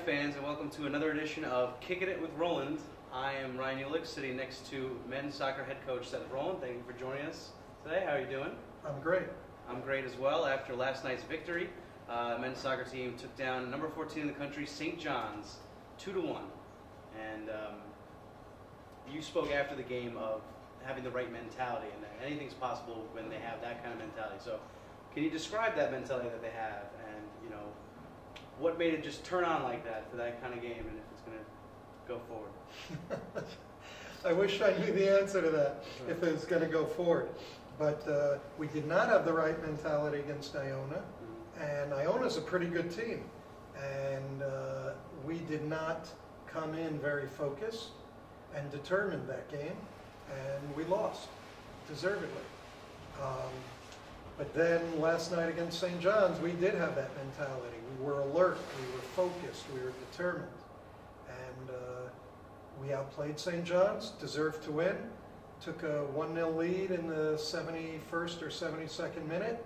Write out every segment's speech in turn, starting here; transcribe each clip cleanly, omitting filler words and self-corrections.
fans, and welcome to another edition of Kickin It With Roland. I am Ryan Uhlich, sitting next to men's soccer head coach Seth Roland. Thank you for joining us today. How are you doing? I'm great. I'm great as well. After last night's victory, men's soccer team took down number 14 in the country, St. John's, 2-1. And you spoke after the game of having the right mentality, and that anything's possible when they have that kind of mentality. So, can you describe that mentality that they have, and what made it just turn on like that for that kind of game, and if it's going to go forward? I wish I knew the answer to that, if it was going to go forward. But we did not have the right mentality against Iona, and Iona's a pretty good team. And we did not come in very focused and determined that game, and we lost, deservedly. But then last night against St. John's, we did have that mentality. We were alert, we were focused, we were determined. And we outplayed St. John's, deserved to win, took a 1-0 lead in the 71st or 72nd minute,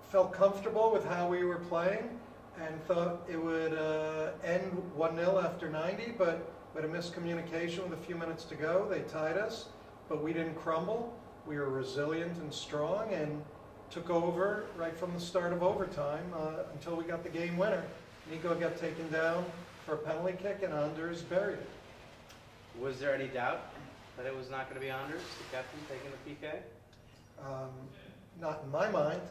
felt comfortable with how we were playing, and thought it would end 1-0 after 90, but with a miscommunication with a few minutes to go, they tied us, but we didn't crumble. We were resilient and strong and took over right from the start of overtime until we got the game winner. Nico got taken down for a penalty kick, and Anders buried it. Was there any doubt that it was not going to be Anders, the captain, taking the PK? Not in my mind.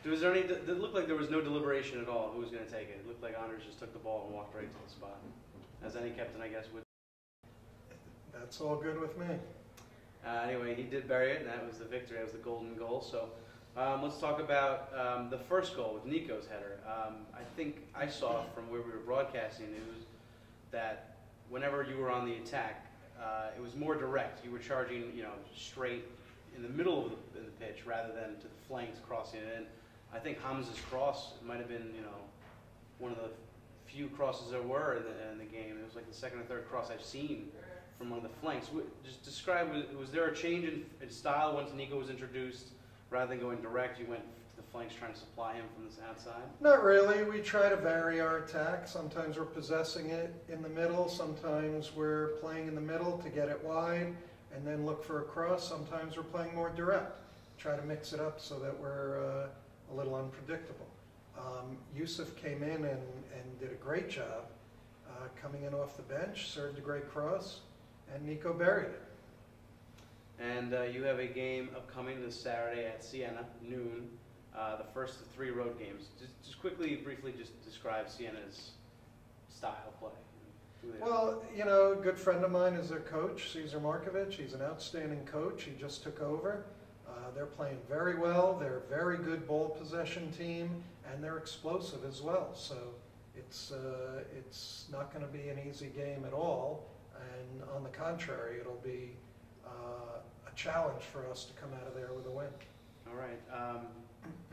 Was there any? It looked like there was no deliberation at all who was going to take it. It looked like Anders just took the ball and walked right to the spot, as any captain, I guess, would. That's all good with me. Anyway, he did bury it, and that was the victory. That was the golden goal. So let's talk about the first goal with Nico's header. I think I saw from where we were broadcasting news that whenever you were on the attack, it was more direct. You were charging, straight in the middle of the pitch rather than to the flanks, crossing it in. I think Hamza's cross might have been, one of the few crosses there were in the game. It was like the second or third cross I've seen from one of the flanks. Just describe, was there a change in style once Nico was introduced? Rather than going direct, you went to the flanks trying to supply him from this outside? Not really. We try to vary our attack. Sometimes we're possessing it in the middle. Sometimes we're playing in the middle to get it wide and then look for a cross. Sometimes we're playing more direct. Try to mix it up so that we're a little unpredictable. Yusuf came in and did a great job coming in off the bench, served a great cross, and Nico buried it. And you have a game upcoming this Saturday at Siena, noon, the first of 3 road games. Just briefly describe Siena's style of play. Well, a good friend of mine is their coach, Cesar Markovic. He's an outstanding coach. He just took over. They're playing very well. They're a very good ball possession team, and they're explosive as well. So it's not going to be an easy game at all. And on the contrary, it'll be a challenge for us to come out of there with a win. All right.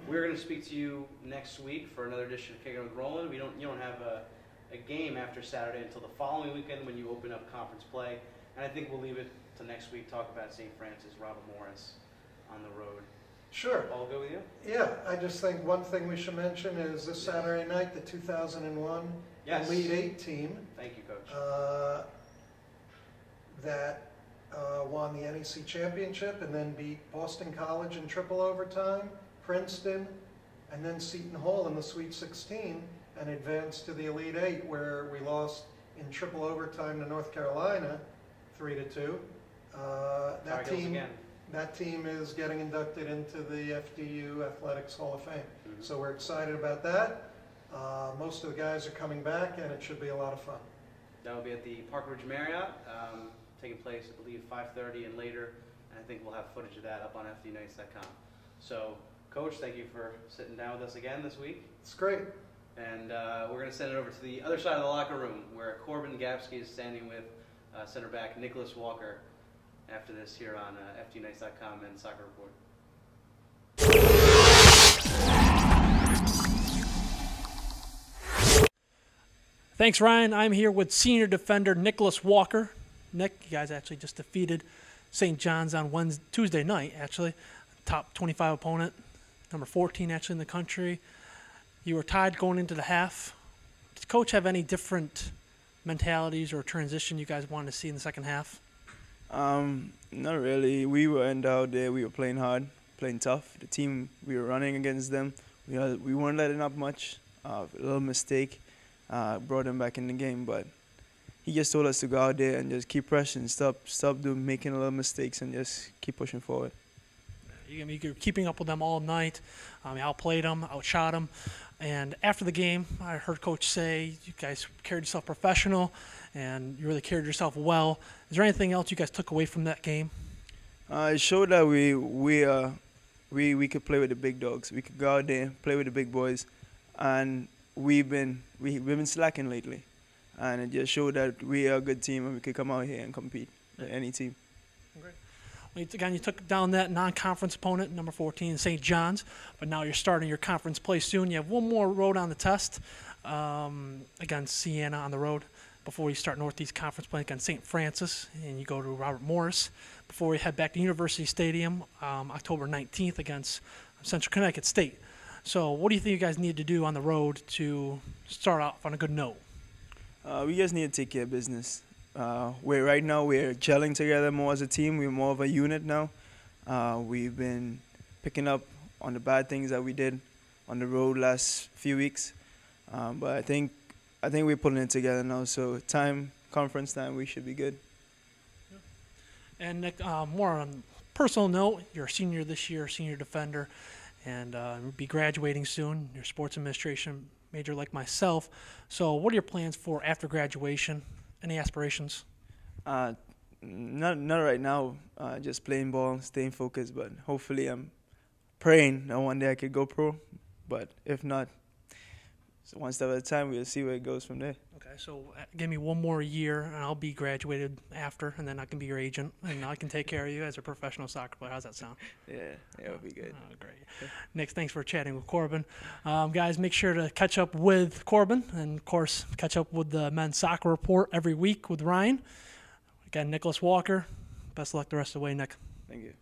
We're going to speak to you next week for another edition of Kickin It With Roland. You don't have a game after Saturday until the following weekend when you open up conference play. And I think we'll leave it to next week, talk about St. Francis, Robert Morris on the road. Sure. All good with you? Yeah, I just think one thing we should mention is this Saturday night, the 2001 Elite 8 team. Thank you, Coach. That won the NEC Championship and then beat Boston College in triple overtime, Princeton, and then Seton Hall in the Sweet 16, and advanced to the Elite 8, where we lost in triple overtime to North Carolina, 3-2. That team is getting inducted into the FDU Athletics Hall of Fame. Mm-hmm. So we're excited about that. Most of the guys are coming back, and it should be a lot of fun. That will be at the Park Ridge Marriott, taking place, I believe, 5:30 and later. And I think we'll have footage of that up on fdunites.com. So, Coach, thank you for sitting down with us again this week. It's great. And we're going to send it over to the other side of the locker room, where Corbin Gapsky is standing with center back Nicholas Walker after this here on fdunites.com and Soccer Report. Thanks, Ryan. I'm here with senior defender Nicholas Walker. Nick, you guys actually just defeated St. John's on Tuesday night, actually. Top 25 opponent, number 14 actually in the country. You were tied going into the half. Does Coach have any different mentalities or transition you guys wanted to see in the second half? Not really. We were out there. We were playing hard, playing tough. The team, we were running against them. We weren't letting up much. A little mistake brought them back in the game, but he just told us to go out there and just keep pressing, stop making little mistakes, and just keep pushing forward. You're keeping up with them all night. You outplayed them, outshot them. And after the game, I heard Coach say you guys carried yourself professional and you really carried yourself well. Is there anything else you guys took away from that game? It showed that we could play with the big dogs. We could go out there, play with the big boys, and we've been slacking lately. And it just showed that we are a good team and we could come out here and compete with any team. Great. Well, again, you took down that non-conference opponent, number 14, St. John's, but now you're starting your conference play soon. You have one more road on the test against Siena on the road before you start Northeast Conference play against St. Francis, and you go to Robert Morris before you head back to University Stadium October 19th against Central Connecticut State. So what do you think you guys need to do on the road to start off on a good note? We just need to take care of business. Right now we're gelling together more as a team. We're more of a unit now. We've been picking up on the bad things that we did on the road last few weeks. But I think we're putting it together now. So conference time, we should be good. And Nick, more on a personal note, you're a senior this year, senior defender, and you'll be graduating soon. You're a sports administration major like myself. So what are your plans for after graduation? Any aspirations? Not right now. Just playing ball, staying focused. But hopefully, I'm praying that one day I could go pro. But if not, so one step at a time. We'll see where it goes from there. Okay, so give me one more year, and I'll be graduated after, and then I can be your agent, and I can take care of you as a professional soccer player. How's that sound? Yeah, it would be good. Oh, great. Nick, thanks for chatting with Corbin. Guys, make sure to catch up with Corbin, and, of course, catch up with the Men's Soccer Report every week with Ryan. Again, Nicholas Walker. Best of luck the rest of the way, Nick. Thank you.